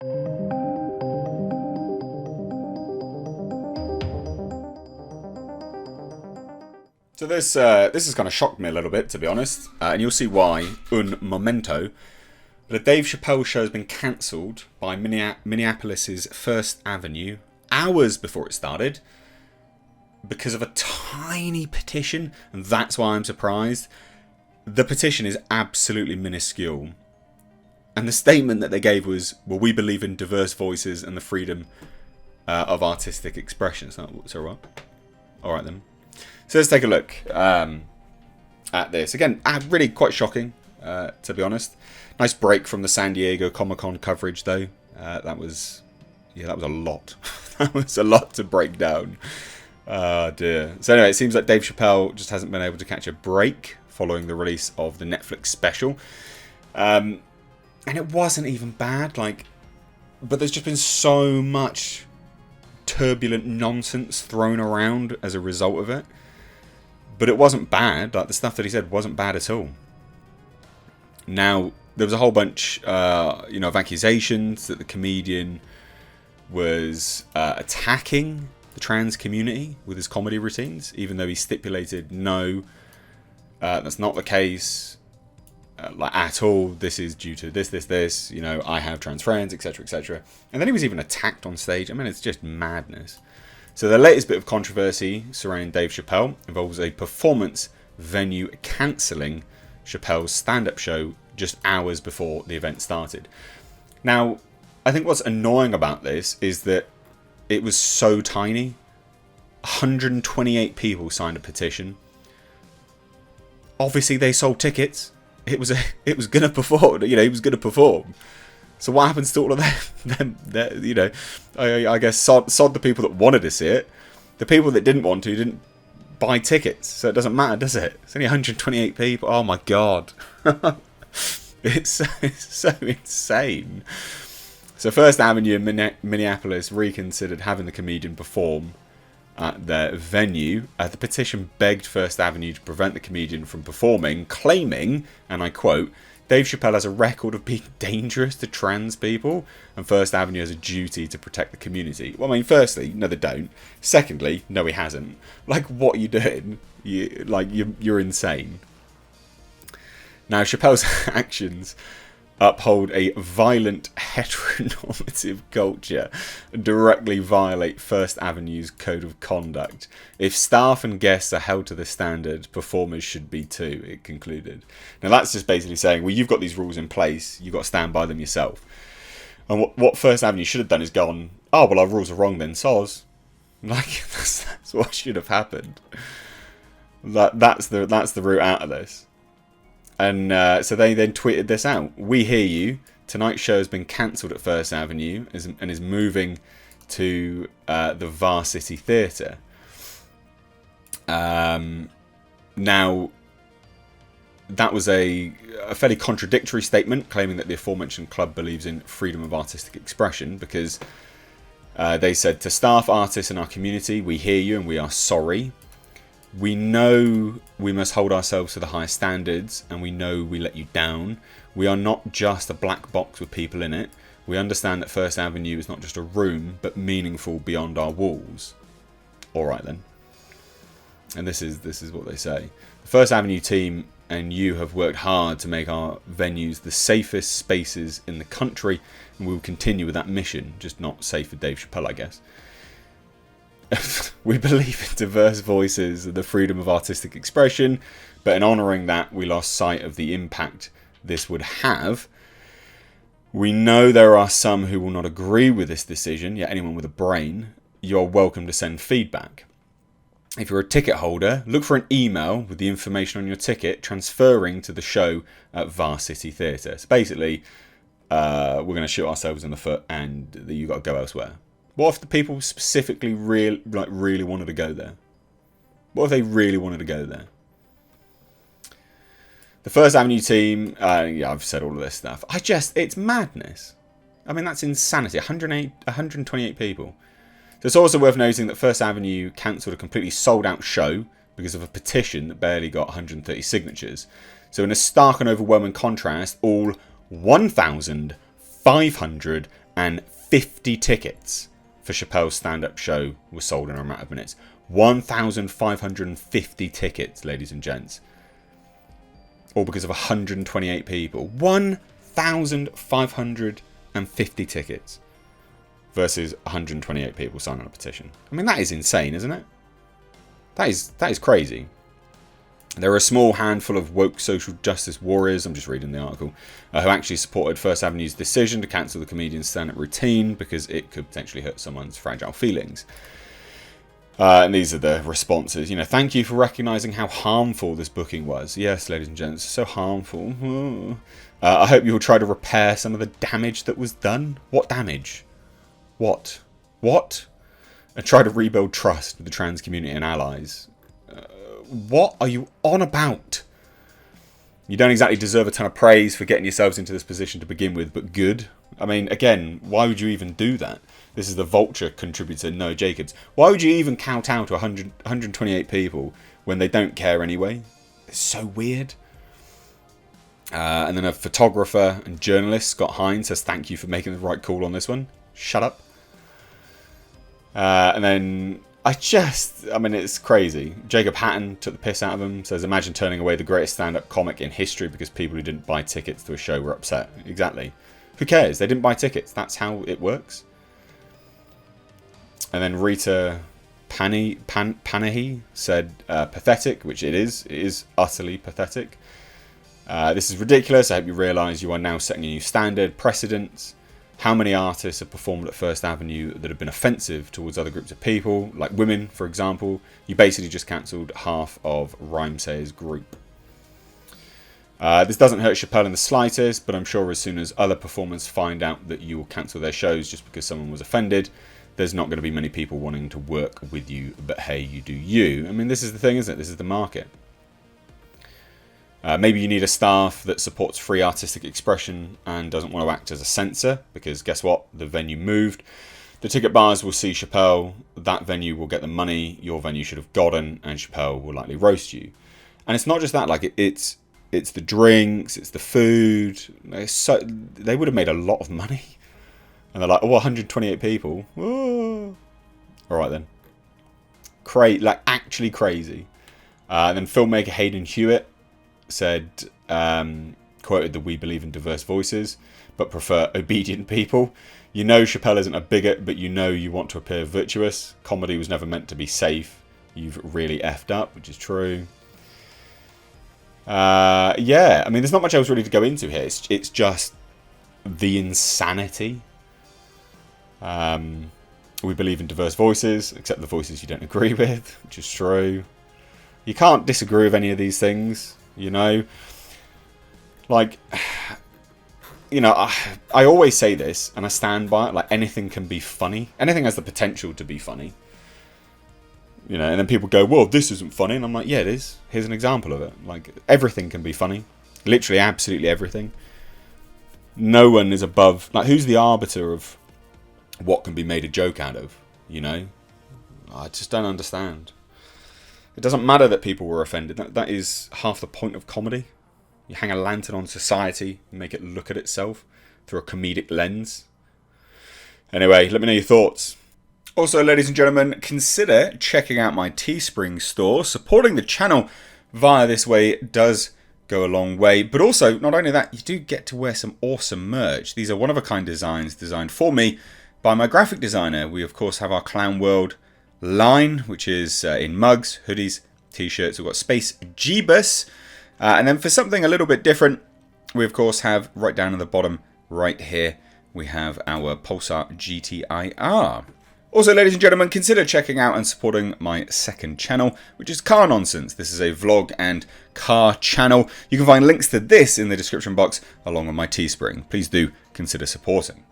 So this has kind of shocked me a little bit, to be honest, and you'll see why un momento. The Dave Chappelle show has been cancelled by Minneapolis's First Avenue hours before it started because of a tiny petition, and that's why I'm surprised. The petition is absolutely minuscule, and the statement that they gave was, "Well, we believe in diverse voices and the freedom of artistic expression." So what? All right then. So let's take a look at this. Again, really quite shocking, to be honest. Nice break from the San Diego Comic-Con coverage, though. That was a lot. That was a lot to break down. Oh, dear. So anyway, it seems like Dave Chappelle just hasn't been able to catch a break following the release of the Netflix special. And it wasn't even bad, but there's just been so much turbulent nonsense thrown around as a result of it. But it wasn't bad. The stuff that he said wasn't bad at all. Now, there was a whole bunch, of accusations that the comedian was attacking the trans community with his comedy routines, even though he stipulated no, that's not the case, at all. This is due to this. I have trans friends, etc., etc. And then he was even attacked on stage. I mean, it's just madness. So the latest bit of controversy surrounding Dave Chappelle involves a performance venue cancelling Chappelle's stand-up show just hours before the event started. Now, I think what's annoying about this is that it was so tiny. 128 people signed a petition. Obviously, they sold tickets. It was gonna perform. He was gonna perform. So what happens to all of them? I guess sod the people that wanted to see it. The people that didn't want to didn't buy tickets, so it doesn't matter, does it? It's only 128 people. Oh my god, it's so insane. So First Avenue in Minneapolis reconsidered having the comedian perform at their venue. The petition begged First Avenue to prevent the comedian from performing, claiming, and I quote, "Dave Chappelle has a record of being dangerous to trans people, and First Avenue has a duty to protect the community." Well, I mean, firstly, no, they don't. Secondly, no, he hasn't. What are you doing? You're insane. Now, Chappelle's actions uphold a violent heteronormative culture and directly violate First Avenue's code of conduct. If staff and guests are held to this standard, performers should be too, it concluded. Now that's just basically saying, well, you've got these rules in place, you've got to stand by them yourself. And what First Avenue should have done is gone, oh, well, our rules are wrong then, soz. That's what should have happened. That's the route out of this. And so they then tweeted this out. "We hear you. Tonight's show has been cancelled at First Avenue and is moving to the Varsity Theatre." Now, that was a fairly contradictory statement, claiming that the aforementioned club believes in freedom of artistic expression, because they said, "To staff, artists, and our community, we hear you and we are sorry. We know we must hold ourselves to the highest standards, and we know we let you down. We are not just a black box with people in it. We understand that First Avenue is not just a room, but meaningful beyond our walls." All right then. And this is what they say. "The First Avenue team and you have worked hard to make our venues the safest spaces in the country, and we will continue with that mission. Just not safe for Dave Chappelle, I guess. We believe in diverse voices and the freedom of artistic expression, but in honouring that, we lost sight of the impact this would have. We know there are some who will not agree with this decision, yet anyone with a brain, you are welcome to send feedback. If you're a ticket holder, look for an email with the information on your ticket transferring to the show at Varsity Theatre." So basically, we're going to shoot ourselves in the foot and you've got to go elsewhere. What if the people specifically really wanted to go there? What if they really wanted to go there? The First Avenue team, I've said all of this stuff. It's madness. I mean, that's insanity. 128 people. So it's also worth noting that First Avenue cancelled a completely sold out show because of a petition that barely got 130 signatures. So in a stark and overwhelming contrast, all 1,500 1,550 tickets for Chappelle's stand-up show were sold in a matter of minutes. 1,550 tickets, ladies and gents. All because of 128 people. 1,550 tickets versus 128 people signing a petition. I mean, that is insane, isn't it? That is crazy. There are a small handful of woke social justice warriors, I'm just reading the article, who actually supported First Avenue's decision to cancel the comedian's stand-up routine because it could potentially hurt someone's fragile feelings. And these are the responses. You know, thank you for recognising how harmful this booking was. Yes, ladies and gents, so harmful. I hope you'll try to repair some of the damage that was done. What damage? What? And try to rebuild trust with the trans community and allies. What are you on about? You don't exactly deserve a ton of praise for getting yourselves into this position to begin with, but good. I mean, again, why would you even do that? This is the Vulture contributor, Noah Jacobs. Why would you even kowtow to 128 people when they don't care anyway? It's so weird. And then a photographer and journalist, Scott Hines, says thank you for making the right call on this one. Shut up. And then I mean, it's crazy. Jacob Hatton took the piss out of him. Says, imagine turning away the greatest stand-up comic in history because people who didn't buy tickets to a show were upset. Exactly. Who cares? They didn't buy tickets. That's how it works. And then Rita Panahi said, pathetic, which it is. It is utterly pathetic. This is ridiculous. I hope you realise you are now setting a new standard, precedent. How many artists have performed at First Avenue that have been offensive towards other groups of people, like women, for example? You basically just cancelled half of Rhymesayer's group. This doesn't hurt Chappelle in the slightest, but I'm sure as soon as other performers find out that you will cancel their shows just because someone was offended, there's not going to be many people wanting to work with you, but hey, you do you. I mean, this is the thing, isn't it? This is the market. Maybe you need a staff that supports free artistic expression and doesn't want to act as a censor, because guess what? The venue moved. The ticket buyers will see Chappelle, that venue will get the money your venue should have gotten, and Chappelle will likely roast you. And it's not just that, like it's the drinks, it's the food. They would have made a lot of money. And they're like, oh, 128 people. Whoa. All right then. Actually crazy. And then filmmaker Hayden Hewitt said, quoted the "We believe in diverse voices, but prefer obedient people. You know Chappelle isn't a bigot, but you know you want to appear virtuous. Comedy was never meant to be safe. You've really effed up," which is true. Yeah, I mean, there's not much else really to go into here. It's just the insanity. We believe in diverse voices, except the voices you don't agree with, which is true. You can't disagree with any of these things. You know, like, you know, I always say this, and I stand by it, like, anything can be funny. Anything has the potential to be funny. You know, and then people go, well, this isn't funny. And I'm like, yeah, it is. Here's an example of it. Like, everything can be funny. Literally, absolutely everything. No one is above, like, who's the arbiter of what can be made a joke out of, you know? I just don't understand. It doesn't matter that people were offended. That is half the point of comedy. You hang a lantern on society and make it look at itself through a comedic lens. Anyway, let me know your thoughts. Also, ladies and gentlemen, consider checking out my Teespring store. Supporting the channel via this way does go a long way. But also, not only that, you do get to wear some awesome merch. These are one-of-a-kind designs designed for me by my graphic designer. We, of course, have our Clown World line, which is in mugs, hoodies, t-shirts. We've got Space Jeebus. And then for something a little bit different, we, of course, have right down at the bottom right here, we have our Pulsar GTIR. Also, ladies and gentlemen, consider checking out and supporting my second channel, which is Car Nonsense. This is a vlog and car channel. You can find links to this in the description box, along with my Teespring. Please do consider supporting.